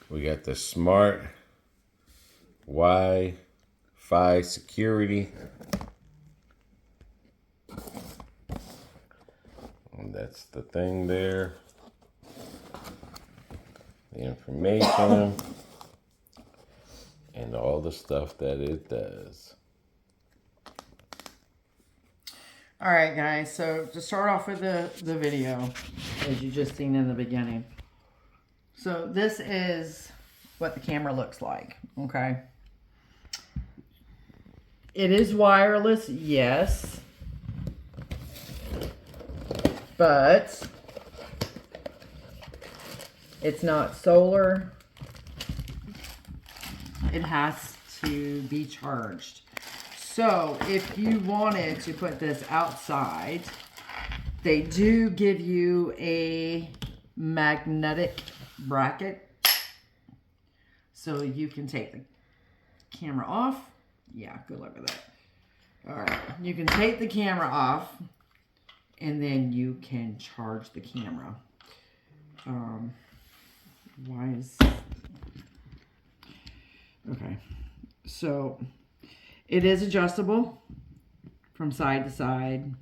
We got the smart Wi-Fi security. And that's the thing there. The information. And all the stuff that it does. All right, guys. So to start off with the video, as you just seen in the beginning. So this is what the camera looks like, okay? It is wireless, yes. But it's not solar. It has to be charged. So if you wanted to put this outside, they do give you a magnetic bracket. So you can take the camera off. Yeah, good luck with that. All right, you can take the camera off and then you can charge the camera. Okay, so it is adjustable from side to side.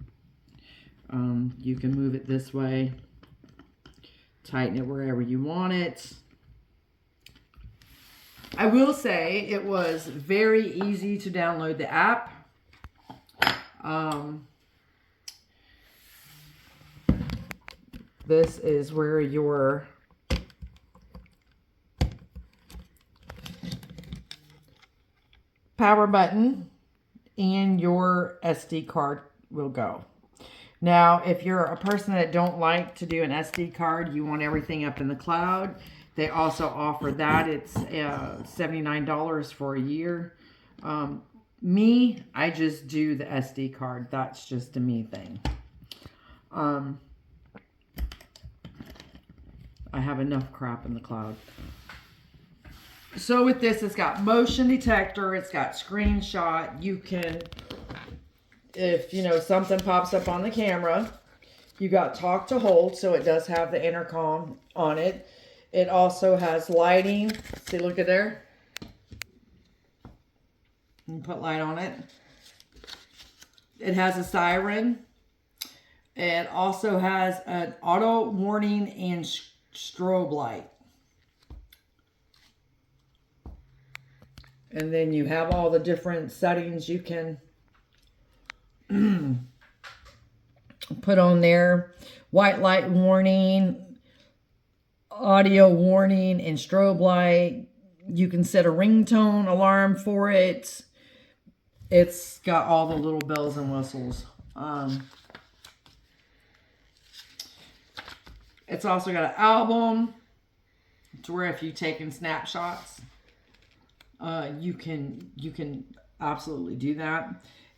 You can move it this way, tighten it wherever you want it. I will say it was very easy to download the app. This is where your power button and your SD card will go. Now, if you're a person that don't like to do an SD card, you want everything up in the cloud, they also offer that. It's $79 for a year. Me, I just do the SD card. That's just a me thing. I have enough crap in the cloud. So with this, it's got motion detector. It's got screenshot. You can, if you know something pops up on the camera, you got talk to hold. So it does have the intercom on it. It also has lighting. See, look at there. You can put light on it. It has a siren. It also has an auto warning and strobe light. And then you have all the different settings you can put on there. White light warning, audio warning, and strobe light. You can set a ringtone alarm for it. It's got all the little bells and whistles. It's also got an album to where if you've taken snapshots, you can absolutely do that.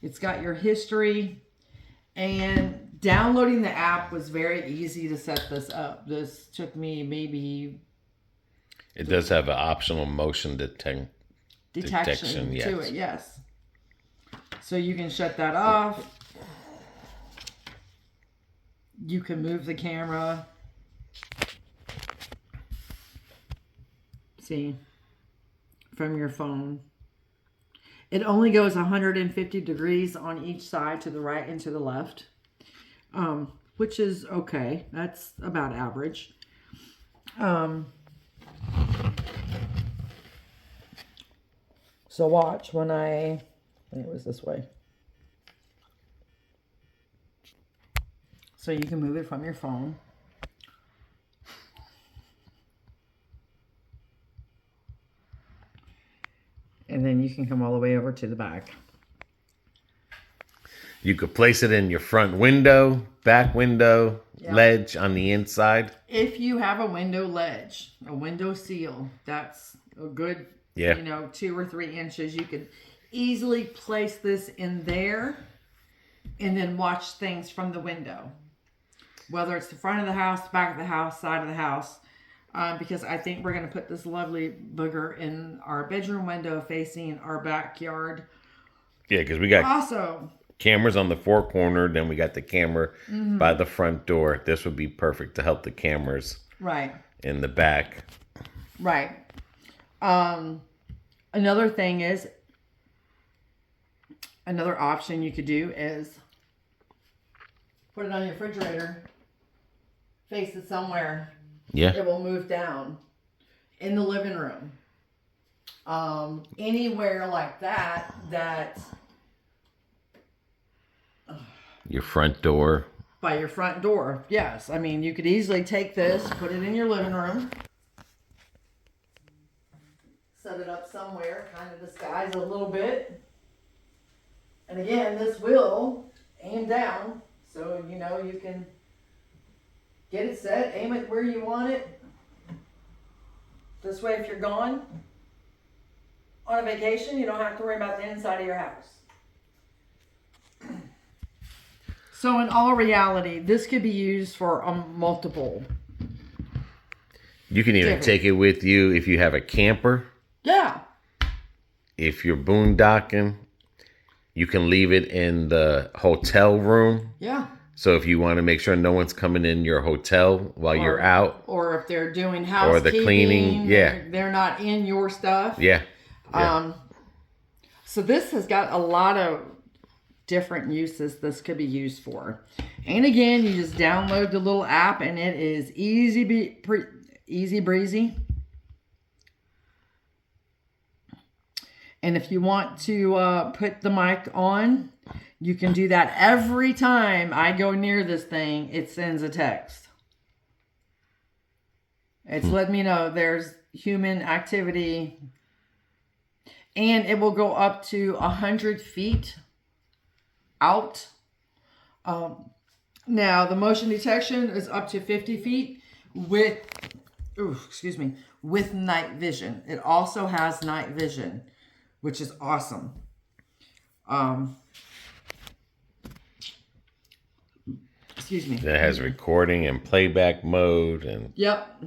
It's got your history, and downloading the app was very easy to set this up. This took me maybe. It does have an optional motion detection yes. To it, yes. So you can shut that off. You can move the camera. See, from your phone. It only goes 150 degrees on each side, to the right and to the left, which is okay. That's about average. So watch when it was this way. So you can move it from your phone. And then you can come all the way over to the back. You could place it in your front window, back window, ledge on the inside. If you have a window ledge, a window seal, that's a good, 2 or 3 inches. You could easily place this in there and then watch things from the window. Whether it's the front of the house, the back of the house, side of the house. Because I think we're going to put this lovely booger in our bedroom window facing our backyard. Yeah, because we got also cameras on the 4 corner. Then we got the camera by the front door. This would be perfect to help the cameras right in the back. Right. Another thing is, another option you could do is put it on your refrigerator, face it somewhere. Yeah. It will move down in the living room. Anywhere like that, Your front door. by your front door. Yes. I mean, you could easily take this, put it in your living room, set it up somewhere, kind of disguise a little bit. And again, this will aim down, so you know you can get it set, aim it where you want it. This way, if you're gone on a vacation, you don't have to worry about the inside of your house. So in all reality, this could be used for multiple. You can even take it with you if you have a camper. Yeah. If you're boondocking, you can leave it in the hotel room. Yeah. So if you want to make sure no one's coming in your hotel while you're out. Or if they're doing housekeeping. Or the cleaning. Yeah. They're not in your stuff. Yeah. Yeah. So this has got a lot of different uses this could be used for. And again, you just download the little app and it is easy breezy. And if you want to put the mic on, you can do that every time I go near this thing. It sends a text. It's letting me know there's human activity. And it will go up to 100 feet out. Now, the motion detection is up to 50 feet with night vision. It also has night vision, which is awesome. That has recording and playback mode, and yep,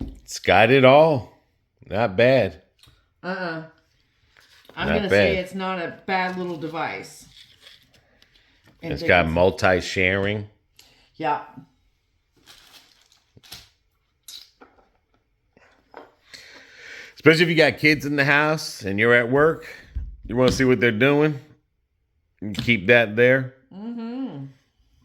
it's got it all. Not bad. I'm gonna say it's not a bad little device. And it's got multi-sharing. Yeah. Especially if you got kids in the house and you're at work, you want to see what they're doing. You can keep that there. Mm-hmm.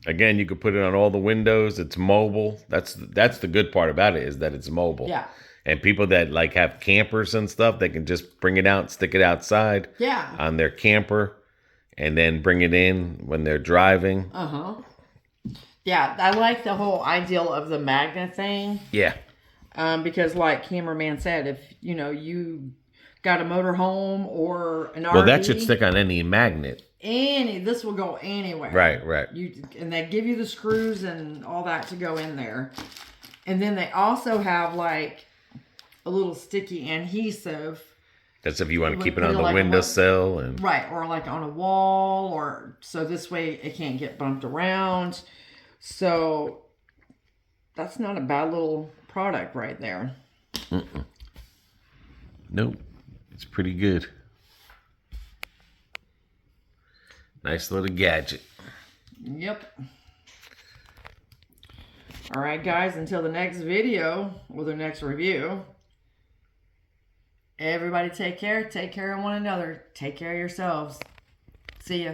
Again, you could put it on all the windows. It's mobile. That's the good part about it, is that it's mobile. Yeah. And people that like have campers and stuff, they can just bring it out, stick it outside. Yeah. On their camper, and then bring it in when they're driving. Yeah, I like the whole ideal of the magnet thing. Yeah. Because like cameraman said, if you got a motorhome or an RV, well, that should stick on any magnet. This will go anywhere. Right. And they give you the screws and all that to go in there. And then they also have like a little sticky adhesive. That's if you want to keep it on the windowsill and right, or like on a wall, or so this way it can't get bumped around. So that's not a bad little product right there. Nope, it's pretty good. Nice little gadget. Yep. All right, guys, until the next video or the next review, everybody take care. Take care of one another. Take care of yourselves. See ya.